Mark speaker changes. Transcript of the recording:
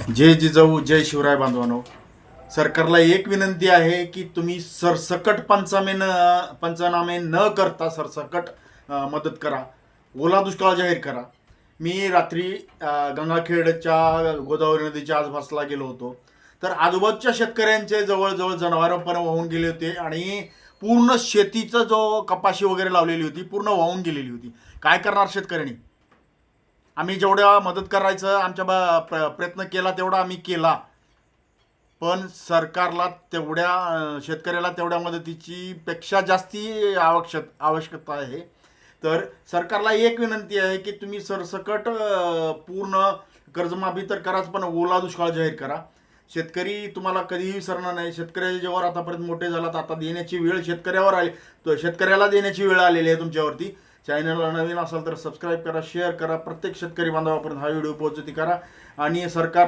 Speaker 1: जय जिजाऊ जय शिवराय बांधवांनो. सरकारला एक विनंती आहे की तुम्ही सरसकट पंचनामे न करता सरसकट मदत करा. ओला दुष्काळ जाहीर करा. मी रात्री गंगाखेडच्या गोदावरी नदीच्या आसपासला गेलो होतो. तर आजूबाजूच्या शेतकऱ्यांचे जवळजवळ जनावरं पण वाहून गेले होते आणि पूर्ण शेतीचं जो कपाशी वगैरे लावलेली होती पूर्ण वाहून गेलेली होती. काय करणार शेतकऱ्यांनी? आम्ही जेवढ्या मदत करायचं आमच्या प्रयत्न केला तेवढा आम्ही केला, पण सरकारला तेवढ्या शेतकऱ्याला तेवढ्या मदतीची पेक्षा जास्ती आवश्यकता आहे. तर सरकारला एक विनंती आहे की तुम्ही सरसकट पूर्ण कर्जमाफी तर कराच, पण ओला दुष्काळ जाहीर करा. शेतकरी तुम्हाला कधीही विसरणार नाही. शेतकऱ्याच्या जेव्हा आतापर्यंत मोठे झालात, आता देण्याची वेळ शेतकऱ्यावर आली, तो शेतकऱ्याला देण्याची वेळ आलेली आहे तुमच्यावरती. चॅनलला नवीन असाल तर सबस्क्राईब करा, शेअर करा, प्रत्येक शेतकरी बांधवापर्यंत हा व्हिडिओ पोहोचती करा. आणि सरकार